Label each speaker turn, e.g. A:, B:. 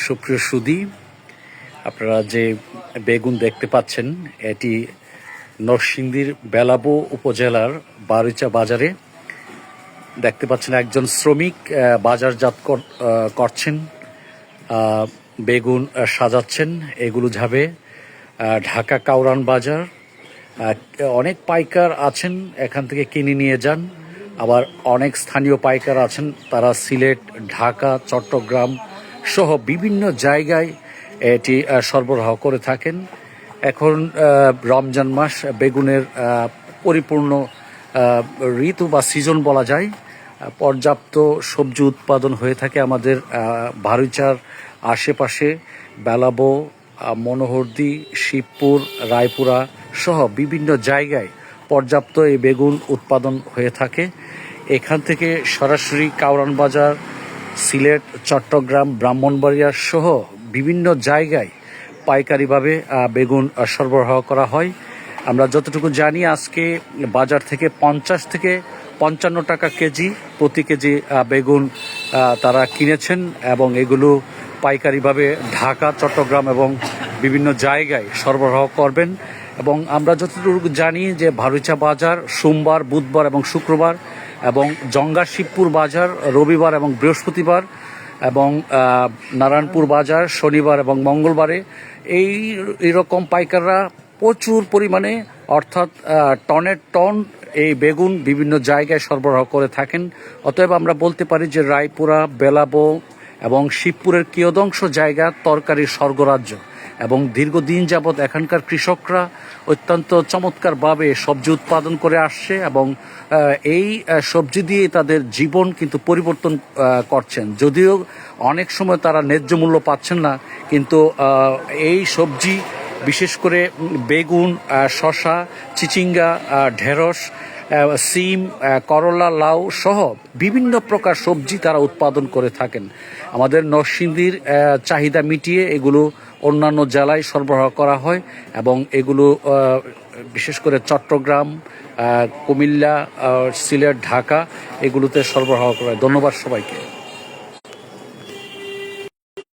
A: সুপ্রিয় সুধী, আপনারা যে বেগুন দেখতে পাচ্ছেন এটি নরসিংদীর বেলাবো উপজেলার বারিচা বাজারে দেখতে পাচ্ছেন। একজন শ্রমিক বাজারজাত করছেন, বেগুন সাজাচ্ছেন। এগুলো যাবে ঢাকা কাউরান বাজার। অনেক পাইকার আছেন, এখান থেকে কিনে নিয়ে যান। আবার অনেক স্থানীয় পাইকার আছেন, তারা সিলেট, ঢাকা, চট্টগ্রাম সহ বিভিন্ন জায়গায় এটি সরবরাহ করে থাকেন। এখন রমজান মাস, বেগুনের পরিপূর্ণ ঋতু বা সিজন বলা যায়। পর্যাপ্ত সবজি উৎপাদন হয়ে থাকে আমাদের বারিচার আশেপাশে। বেলাবো, মনোহরদী, শিবপুর, রায়পুরা সহ বিভিন্ন জায়গায় পর্যাপ্ত এই বেগুন উৎপাদন হয়ে থাকে। এখান থেকে সরাসরি কাউরান বাজার, সিলেট, চট্টগ্রাম, ব্রাহ্মণবাড়িয়া সহ বিভিন্ন জায়গায় পাইকারিভাবে বেগুন সরবরাহ করা হয়। আমরা যতটুকু জানি, আজকে বাজার থেকে 50 থেকে 55 টাকা কেজি, প্রতি কেজি বেগুন তারা কিনেছেন এবং এগুলো পাইকারিভাবে ঢাকা, চট্টগ্রাম এবং বিভিন্ন জায়গায় সরবরাহ করবেন। এবং আমরা যতটুকু জানি যে বারিচা বাজার সোমবার, বুধবার এবং শুক্রবার, এবং জঙ্গা শিবপুর বাজার রবিবার এবং বৃহস্পতিবার, এবং নারায়ণপুর বাজার শনিবার এবং মঙ্গলবারে এইরকম পাইকাররা প্রচুর পরিমাণে, অর্থাৎ টনের টন এই বেগুন বিভিন্ন জায়গায় সরবরাহ করে থাকেন। অতএব আমরা বলতে পারি যে রায়পুরা, বেলাবো এবং শিবপুরের কিয়দংশ জায়গা তরকারির স্বর্গরাজ্য, এবং দীর্ঘদিন যাবৎ এখানকার কৃষকরা অত্যন্ত চমৎকারভাবে সবজি উৎপাদন করে আসছে এবং এই সবজি দিয়ে তাদের জীবন কিন্তু পরিবর্তন করছেন। যদিও অনেক সময় তারা ন্যায্য মূল্য পাচ্ছেন না, কিন্তু এই সবজি, বিশেষ করে বেগুন, শসা, চিচিঙ্গা, ঢেঁড়স, সিম, করলা, লাউ সহ বিভিন্ন প্রকার সবজি তারা উৎপাদন করে থাকেন। আমাদের নরসিংদীর চাহিদা মিটিয়ে এগুলো অন্যান্য জেলায় সরবরাহ করা হয়, এবং এগুলো বিশেষ করে চট্টগ্রাম, কুমিল্লা, সিলেট, ঢাকা এগুলোতে সরবরাহ করা হয়। ধন্যবাদ সবাইকে।